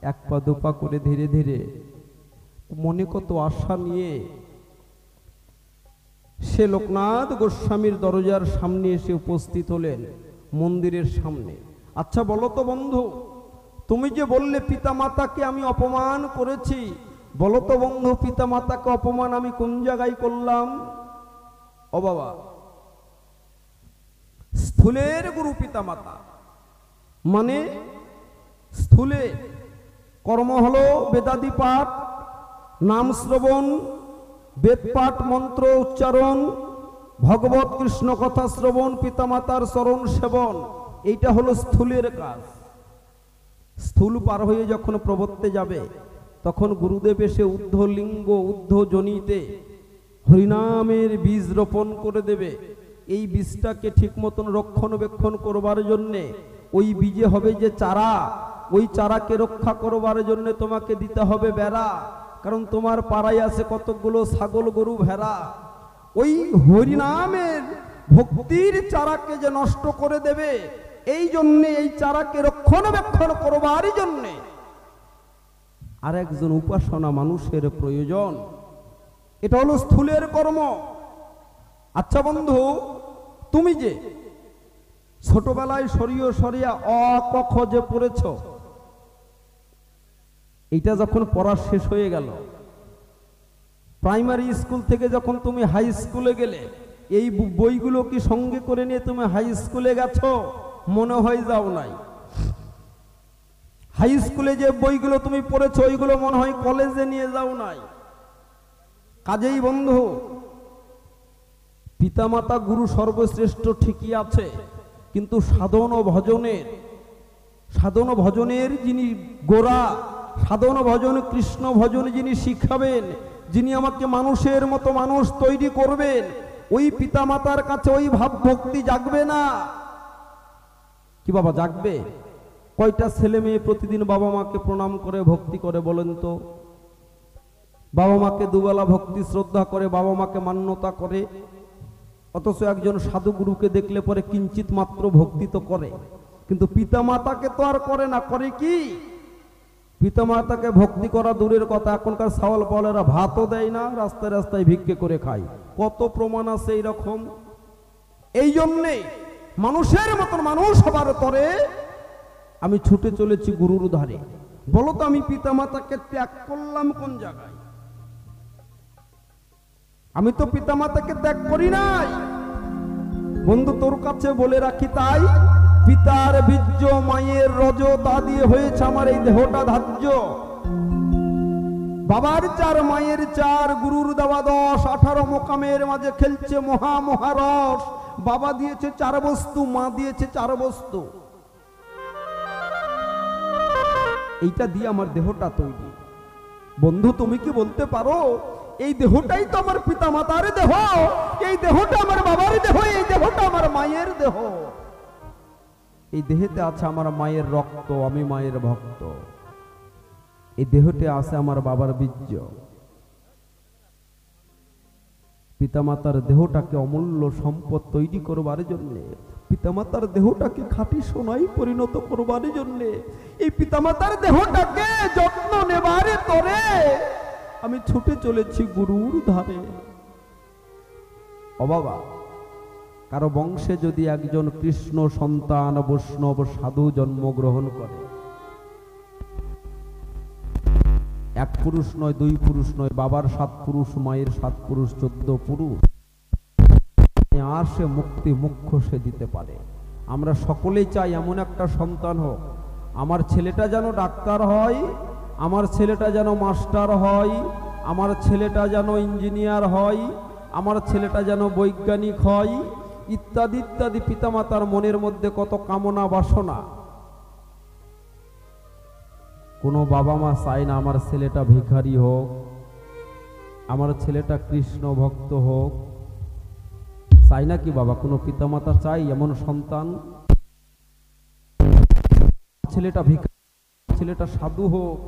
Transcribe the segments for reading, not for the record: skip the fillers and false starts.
এক পা দুপা করে ধীরে ধীরে মনে কত আশা নিয়ে সে লোকনাথ গোস্বামীর দরজার সামনে এসে উপস্থিত হলেন, মন্দিরের সামনে। আচ্ছা বলো তো বন্ধু, তুমি যে বললে পিতা মাতাকে আমি অপমান করেছি, বলো তো বন্ধু পিতা মাতাকে অপমান আমি কোন জায়গায় করলাম? ও বাবা, স্থূলের গুরু পিতা মাতা, মানে স্থূলে কর্ম হলো বেদাদি পাঠ, নাম শ্রবণ, বেদ পাঠ, মন্ত্র উচ্চারণ, ভগবত কৃষ্ণ কথা শ্রবণ, পিতামাতার চরণ সেবন, এইটা হলো স্থূলের কাজ। স্থূল পার হয়ে যখন প্রবর্তে যাবে তখন গুরুদেব এসে ঊর্ধ্ব লিঙ্গ ঊর্ধ্ব জনিতে হরিনামের বীজ রোপণ করে দেবে। এই বীজটাকে ঠিক মতন রক্ষণাবেক্ষণ করবার জন্যে ওই বীজে হবে যে চারা, ওই চারাকে রক্ষা করবার জন্য তোমাকে দিতে হবে বেড়া, কারণ তোমার পাড়ায় আছে কতগুলো ছাগল গরু ভেড়া। ওই হরিনামের ভক্তির চারাকে যে নষ্ট করে দেবে, এই জন্যে এই চারাকে রক্ষণাবেক্ষণ করবার জন্যে আর একজন উপাসনা মানুষের প্রয়োজন। এটা হলো স্থূলের কর্ম। আচ্ছা বন্ধু, তুমি যে ছোটবেলায় সরিয়ে সরিয়া অ ক খ যে পড়েছ, এইটা যখন পড়া শেষ হয়ে গেল, প্রাইমারি স্কুল থেকে যখন তুমি হাই স্কুলে গেলে, এই বইগুলো কি সঙ্গে করে নিয়ে তুমি হাই স্কুলে গেছো? মনে হয় যাও নাই। হাই স্কুলে যে বইগুলো তুমি পড়েছো ওইগুলো মনে হয় কলেজে নিয়ে যাও নাই। কাজেই বন্ধু, পিতামাতা গুরু সর্বশ্রেষ্ঠ ঠিকই আছে, কিন্তু সাধন ও ভজনের যিনি গোড়া, সাধন ভজন কৃষ্ণ ভজন যিনি শিখাবেন, যিনি আমাকে মানুষের মতো মানুষ তৈরি করবেন, ওই পিতামাতার কাছে ওই ভাব ভক্তি জাগবে না কি বাবা? জাগবে? কয়টা ছেলে মেয়ে প্রতিদিন বাবা মাকে প্রণাম করে ভক্তি করে বলেন তো? বাবা মাকে দুবেলা ভক্তি শ্রদ্ধা করে, বাবা মাকে মান্যতা করে, অথচ একজন সাধু গুরুকে দেখলে পরে কিঞ্চিত মাত্র ভক্তি তো করে, কিন্তু পিতামাতাকে তো আর করে না। করে কি? পিতামাতাকে ভক্তি করা দূরের কথা, এখনকার সাওয়াল পাওয়ালেরা ভাতও দেয় না, রাস্তায় রাস্তায় ভিক্ষে করে খায়। কত প্রমাণ আছে এইরকম। এই জন্যে মানুষের মতন মানুষ হবার তরে আমি ছুটে চলেছি গুরুর ধারে। বলো তো আমি পিতামাতাকে ত্যাগ করলাম কোন জায়গায়? আমি তো পিতামাতাকে ত্যাগ করি নাই। বন্ধু তোর কাছে বলে রাখি, তাই পিতার বীর্য মায়ের রজ তা দিয়ে হয়েছে আমার এই দেহটা ধার্য। বাবার 4 মায়ের 4 গুরুর দেওয়া 10, 18 মোকামের মাঝে খেলছে মহা মহারস। বাবা দিয়েছে 4 বস্তু, মা দিয়েছে 4 বস্তু, এইটা দিয়ে আমার দেহটা তৈরি। বন্ধু তুমি কি বলতে পারো এই দেহটাই তো আমার পিতা মাতার দেহ, এই দেহটা আমার বাবার দেহ, এই দেহটা আমার মায়ের দেহ, এই দেহেতে আছে আমার মায়ের রক্ত, আমি মায়ের ভক্ত, এই দেহতে আছে আমার বাবার বীর্য। পিতামাতার দেহটাকে অমূল্য সম্পদ তৈরি করবার জন্য, পিতামাতার দেহটাকে খাঁটি সোনায় পরিণত করবার জন্য, এই পিতামাতার দেহটাকে যত্ন নেবার তরে আমি ছুটে চলেছি গুরুর ধারে। ও বাবা, কারো বংশে যদি একজন কৃষ্ণ সন্তান বৈষ্ণব সাধু জন্মগ্রহণ করে, 1 পুরুষ নয়, 2 পুরুষ নয়, বাবার 7 পুরুষ, মায়ের 7 পুরুষ, 14 পুরুষ, আর সে মুক্তি মুখ্য সে দিতে পারে। আমরা সকলেই চাই এমন একটা সন্তান হোক, আমার ছেলেটা যেন ডাক্তার হয়, আমার ছেলেটা যেন মাস্টার হয়, আমার ছেলেটা যেন ইঞ্জিনিয়ার হয়, আমার ছেলেটা যেন বৈজ্ঞানিক হয়, ইত্যাদি ইত্যাদি। পিতামাতার মনের মধ্যে কত কামনা বাসনা। কোনো বাবা মা চায় না আমার ছেলেটা ভিখারি হোক, আমার ছেলেটা কৃষ্ণ ভক্ত হোক, চাই না কি বাবা? কোনো পিতামাতা চাই এমন সন্তান? ছেলেটা ভিখারি, ছেলেটা সাধু হোক,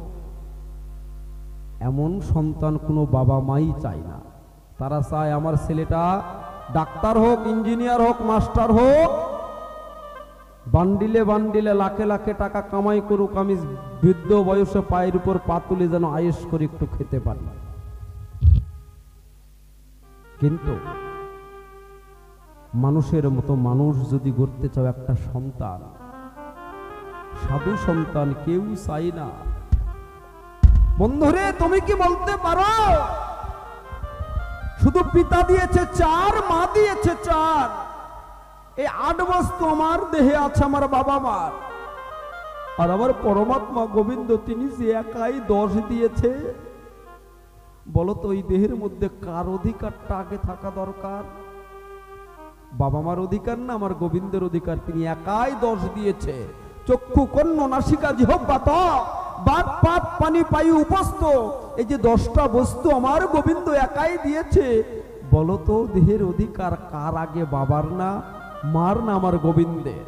এমন সন্তান কোনো বাবা মাই চায় না। তারা চায় আমার ছেলেটা ডাক্তার হোক, ইঞ্জিনিয়ার হোক, মাস্টার হোক, বান্ডিলে বান্ডিলে লাখে লাখে টাকা কামাই করুক, আমি বৃদ্ধ বয়সে পায়ের উপর পা তুলে যেন আয়েশ করে একটু খেতে পারি। কিন্তু মানুষের মতো মানুষ যদি গড়তে চাও, একটা সন্তান, সাধু সন্তান কেউ চাই না। বন্ধুরে, তুমি কি বলতে পারো শুধু পিতা দিয়েছে 4, মা দিয়েছে 4, এই 8 বস্তু আমার দেহে আছে, আমার বাবা মার। আর আমার পরমাত্মা গোবিন্দ তিনি যে একাই 10 দিয়েছে, বলতো এই দেহের মধ্যে কার অধিকারটা আগে থাকা দরকার? বাবা মার অধিকার না আমার গোবিন্দের অধিকার? তিনি একাই 10 দিয়েছে। চক্ষু, কর্ণ, নাসিকা, জিহ্বা, ত্বক, বাত, পাত, পানি, পায়ু, উপস্থ, এই যে 10টা বস্তু আমার গোবিন্দ একাই দিয়েছে। বলতো দেহের অধিকার কার আগে, বাবার না মার না আমার গোবিন্দের?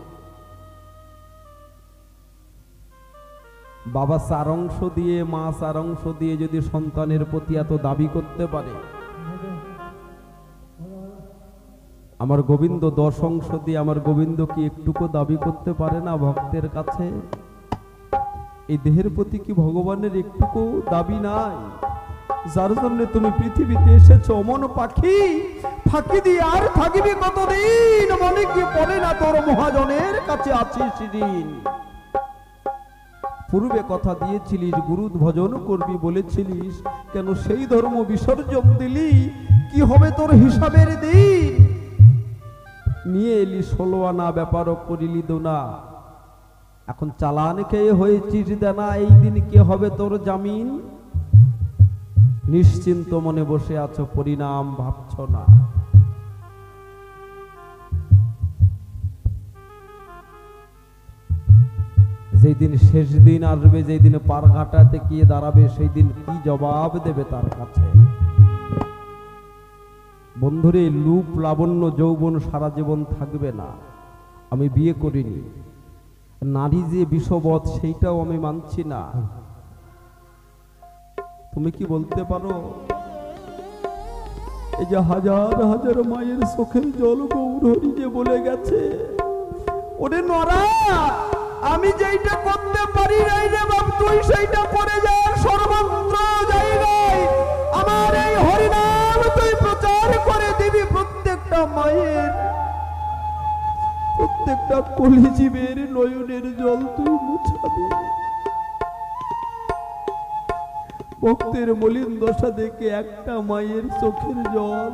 বাবা 4 অংশ দিয়ে, মা 4 অংশ দিয়ে যদি সন্তানের প্রতি এত দাবি করতে পারে, আমার গোবিন্দ 10 অংশ দিয়ে আমার গোবিন্দ কি একটুকু দাবি করতে পারে না ভক্তের কাছে? এই দেহের প্রতি কি ভগবানের একটুকু দাবি নাই? যার জন্য তুমি পৃথিবীতে এসেছো অমন পাখি, ফাঁকি দিয়ে আর থাকিবি কতদিন? মনে কি পড়ে না তোর মহাজনের কাছে আছিস ঋণ? পূর্বে কথা দিয়েছিলিস গুরু ভজন করবি বলেছিলিস, কেন সেই ধর্ম বিসর্জন দিলি? কি হবে তোর হিসাবের দিন? নিয়ে এলি 16 আনা, ব্যাপারও করিলি দোনা, এখন চালান খেয়ে হয়েছিস দেনা, এই দিন কে হবে তোর জামিন? নিশ্চিন্ত মনে বসে আছো, পরিণাম ভাবছ না। যেই দিন শেষ দিন আসবে, যেই দিন পার ঘাটাতে গিয়ে দাঁড়াবে, সেই দিন কি জবাব দেবে তার কাছে? বন্ধুরে, রূপ, লাবণ্য, যৌবন সারা জীবন থাকবে না। আমি বিয়ে করিনি, নারী যে বিষবৎ সেইটাও আমি মানছি না। তুমি কি বলতে পারো এই যে হাজার হাজার মায়ের চোখের জল গৌরহরি যে বলে গেছে, ওরে নরা, আমি যেইটা করতে পারি নাই রে বাপ, তুই সেইটা করে যার সর্বত্র জায়গায় আমার এই হরিনাম তুই প্রচার করে দিবি। প্রত্যেকটা মায়ের, প্রত্যেকটা কলিজীবের নয়নের জল তুই মুছাবি। ভক্তের মলিন দশা দেখে একটা মায়ের চোখের জল,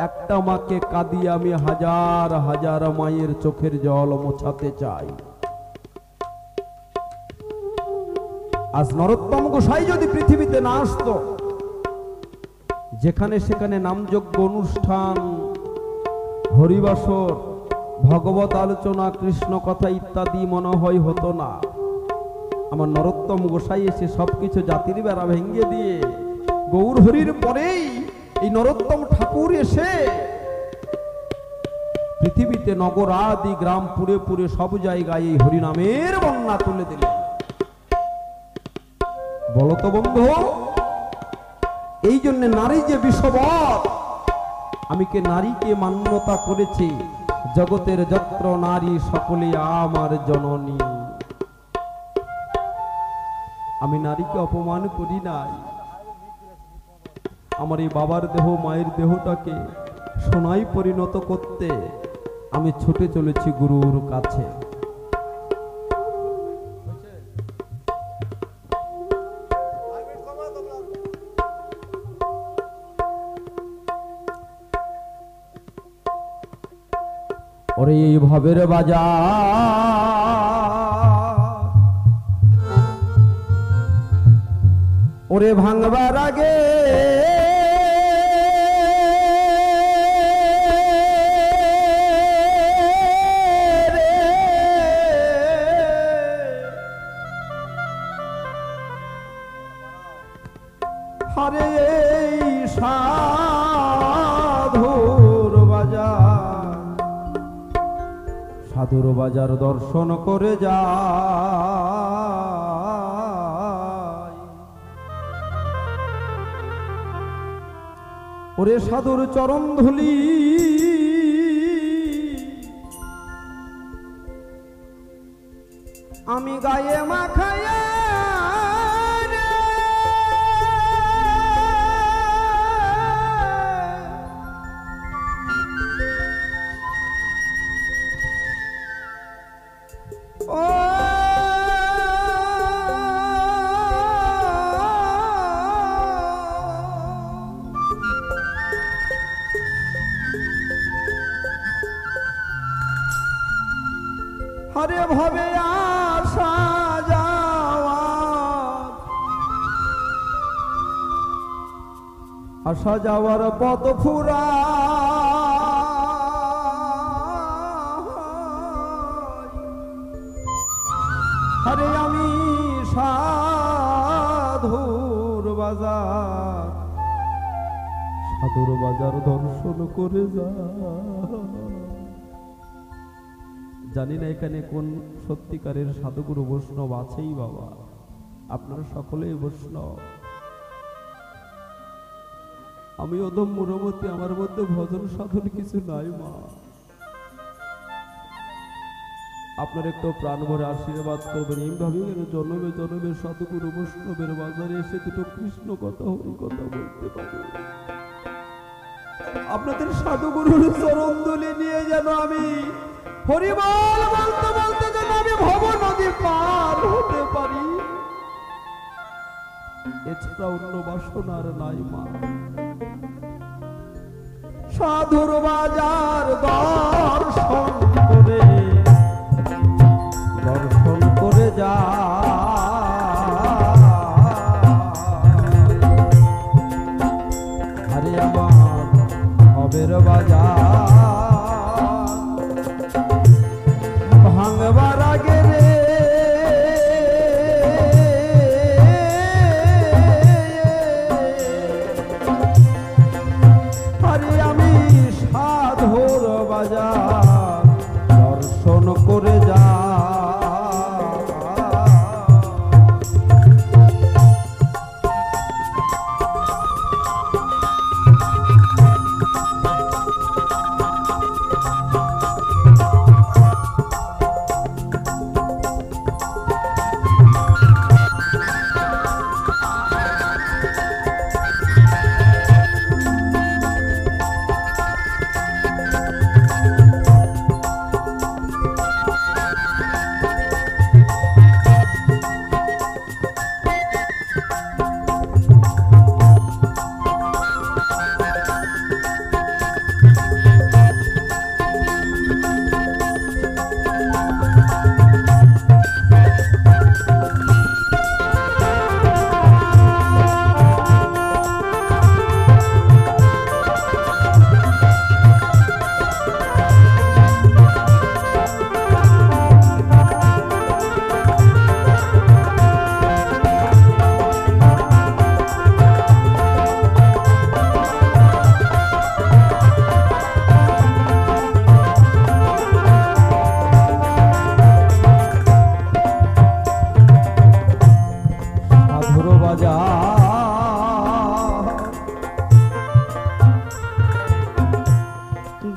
একটা মাকে কাঁদিয়ে আমি হাজার হাজার মায়ের চোখের জল মোছাতে চাই। আজ নরোত্তম গোসাই যদি পৃথিবীতে না আসতো, যেখানে সেখানে নামযজ্ঞ অনুষ্ঠান, হরিবাসর, ভগবত আলোচনা, কৃষ্ণ কথা ইত্যাদি মনে হয় হতো না। আমার নরোত্তম গোসাই এসে সবকিছু জাতির বেড়া ভেঙে দিয়ে, গৌর হরির পরেই এই নরোত্তম ঠাকুর এসে পৃথিবীতে নগর আদি গ্রাম পুরে পুরে সব জায়গায় এই হরিনামের বন্যা তুলে দিলেন। বলতো বন্ধু, এই জন্য নারী যে বিষবৎ, আমি কে নারীকে মান্যতা করেছি, জগতের যত্র নারী সকলে আমার জননী। আমি নারীকে অপমান করি নাই। আমার এই বাবার দেহ, মায়ের দেহটাকে সোনায় পরিণত করতে আমি ছুটে চলেছি গুরুর কাছে। ওরে এই ভাবের বাজার, ওরে ভাঙবার আগে হরে এই সাধুর বাজার, সাধুর বাজার দর্শন করে যা। ওরে সাধুর চরণ ধুলি আমি গায়ে মাখায়া হরে ভাবে আসা যাওয়া আসা যাওয়ার পথ ফুরা হরে আমি সাধুর বাজার সাধুর বাজার দর্শন করে যা জানি না এখানে কোন সত্যিকারের সাধুগুরু বৈষ্ণব আছেই বাবা আপনারা সকলেই বৈষ্ণব আমি অদম মুরমতি আমার মধ্যে ভজন সাধন কিছু নাই মা আপনার একটু প্রাণ ভরে আশীর্বাদ করবেন এইভাবে জন্মে জন্মে সাধুগুরু বৈষ্ণবের বাজারে এসে দুটো কৃষ্ণ কথা হরি কথা বলতে পারি আপনাদের সাধুগুরুর চরণ ধুলি নিয়ে যেন আমি হরিবল বলতে বলতে যেন আমি ভব নদী পার হতে পারি এছাড়া অন্য বাসনার নাই মা সাধুর বাজার দর্শন করে যা আরে আমার হবের বাজার ভাঙবার আগে রে আরে আমি সাধুর বাজার দর্শন করে যা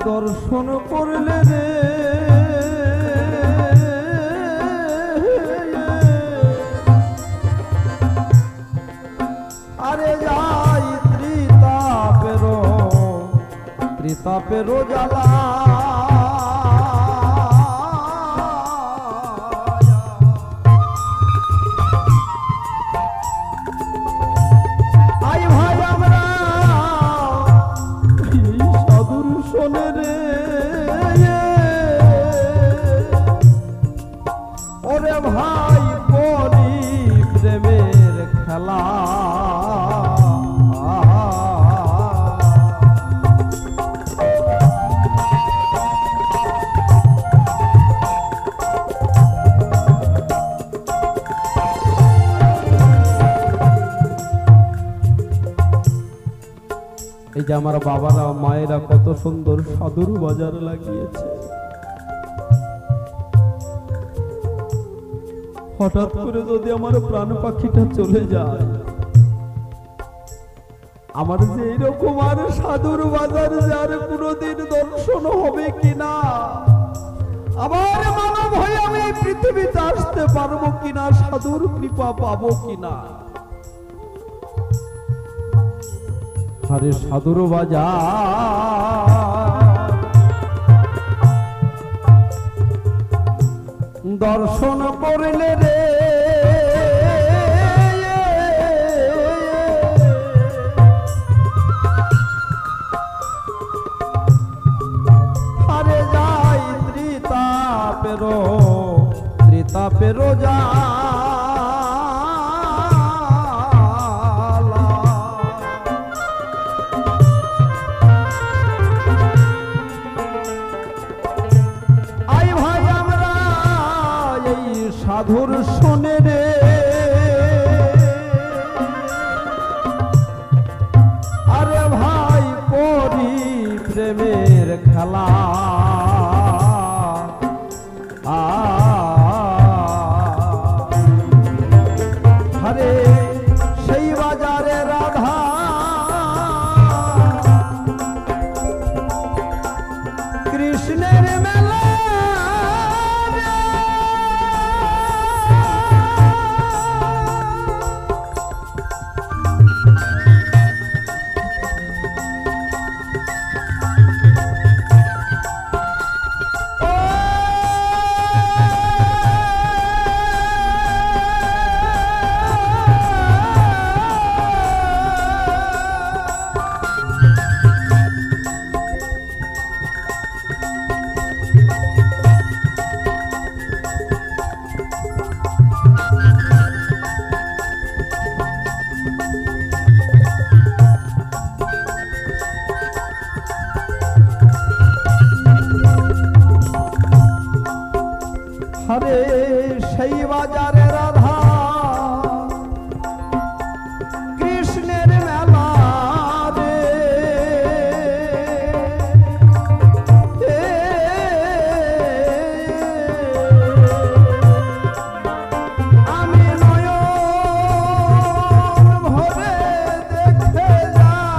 দর্শন করলে রে আরে যাই ত্রিতাপেরো জ্বালা ওরে ভাই করি প্রেমের খেলা এই যে আমার বাবারা মায়েরা কত সুন্দর সাধুর বাজার লাগিয়েছে হঠাৎ করে যদি আমার প্রাণ পাখিটা চলে যায় আমার যে এরকম আর সাধুর বাজার যার কোনোদিন দর্শন হবে কিনা আবার মানব হয়ে আমি এই পৃথিবীতে আসতে পারবো কিনা, সাধুর কৃপা পাবো কিনা। আরে সাধুর বাজার দর্শন করলে রে আরে যাই ত্রিতাপেরো যা সাধুর শোনে রে আরে ভাই করি প্রেমের খেলা আরে সেই বাজারে রাধা কৃষ্ণের মেলা হরে সেই বাজারে রাধা কৃষ্ণের মেলা রে আমি নয়ন ভরে দেখে যাই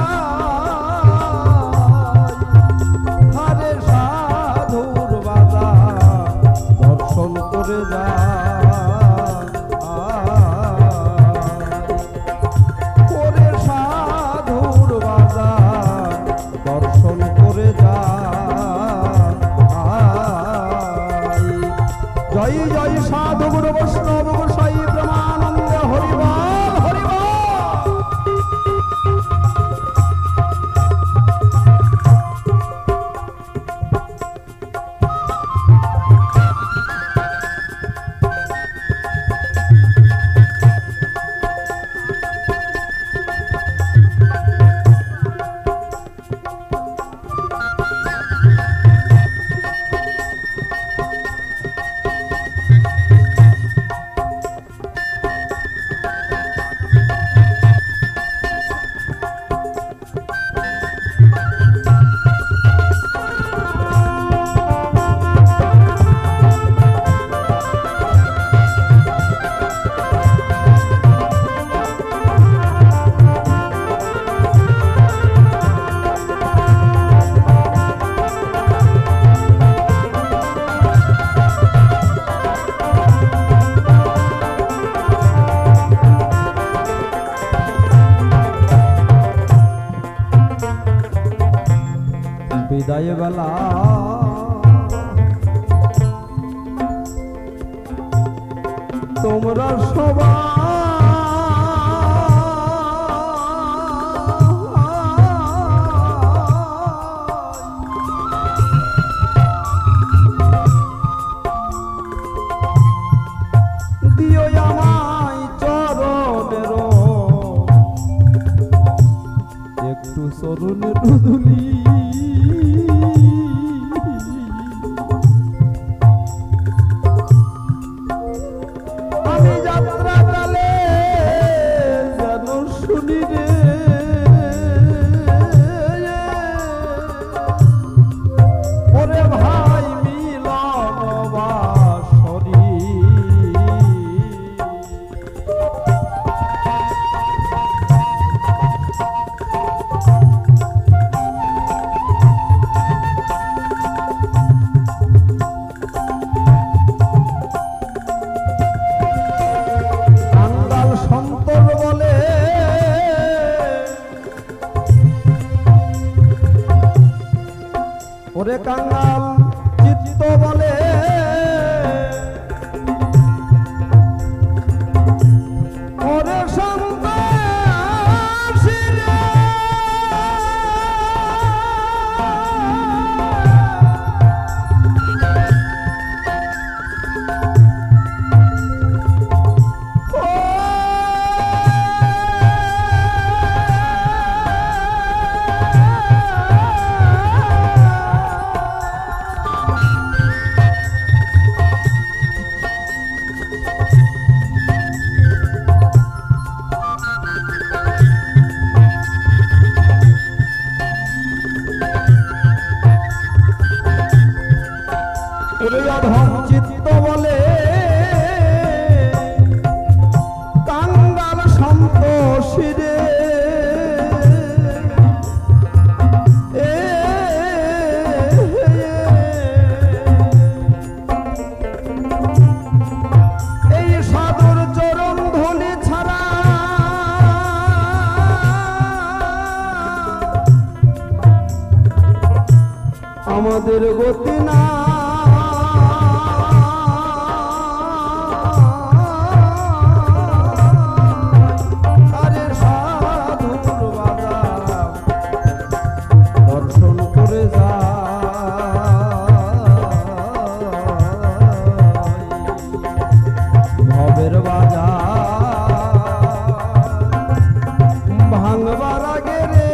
হরে সাধুর বাজার দর্শন করে যা করে সাধুর বাজার দর্শন করে যা জয় জয় সাধু গুরু বৈষ্ণব গোসাই প্রেমানন্দে হরিবল হরিবল। বিদায় বেলা তোমরা সবাই দিও আমায় চরণের একটু চরণের ধুলি ওরে কাঙ্গাল চিত্ত বলে ওরে সন্ত্রাসী রে, ওরে অধম চিত্ত বলে কাঙ্গাল সন্তোষী রে, এই সাধুর চরণ ধনে ছাড়া আমাদের গতি না। আরে সাধুর বাজার দর্শন করে যা, ভবের বাজার ভাঙবার আগে রে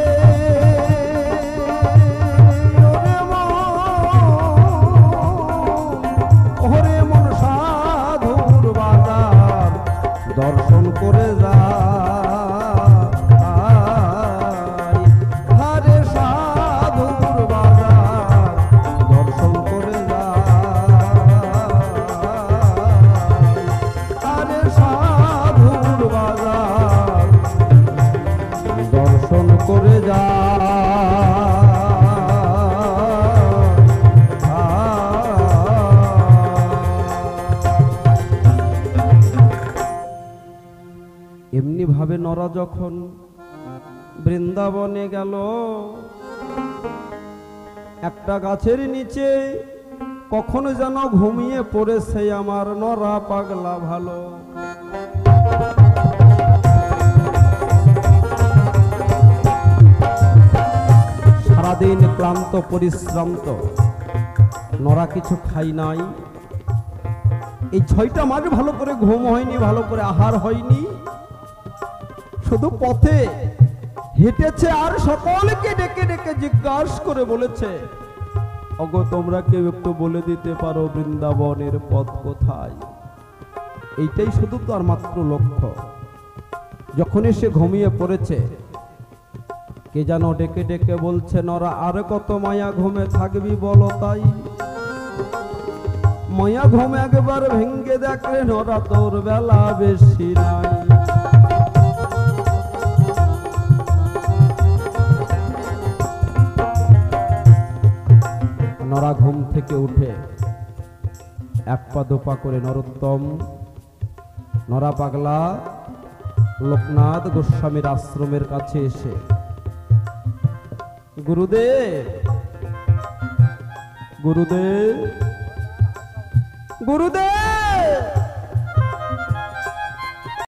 ওরে মন সাধুর বাজার দর্শন করে যা। আরে সাধুর বাজার দর্শন করে যা, আরে সাধুর বাজার দর্শন করে যা। এমনি ভাবে নরা যখন বৃন্দাবনে গেল, একটা গাছের নিচে কখনো যেন ঘুমিয়ে পড়েছে আমার নরা পাগলা ভালো। সারাদিন ক্লান্ত পরিশ্রান্ত, নরা কিছু খাই নাই, এই 6টা মাস ভালো করে ঘুম হয়নি, ভালো করে আহার হয়নি, শুধু পথে হেঁটেছে আর সকলকে ডেকে ডেকে জিজ্ঞাসা করে বলেছে, ওগো তোমরা কেউ একটু বলে দিতে পারো বৃন্দাবনের পথ কোথায়? এইটাই শুধু তার মাত্র লক্ষ্য। যখন সে ঘুমিয়ে পড়েছে, কে যেন ডেকে ডেকে বলছে, নরা আর কত মায়া ঘুমে থাকবি বলো তাই? মায়া ঘুম একবার ভেঙ্গে দেখলে নরা তোর বেলা বেশি নাই। নরা ঘুম থেকে উঠে এক পা দোপা করে নরোত্তম নরা পাগলা লোকনাথ গোস্বামীর আশ্রমের কাছে এসে, গুরুদেব গুরুদেব গুরুদেব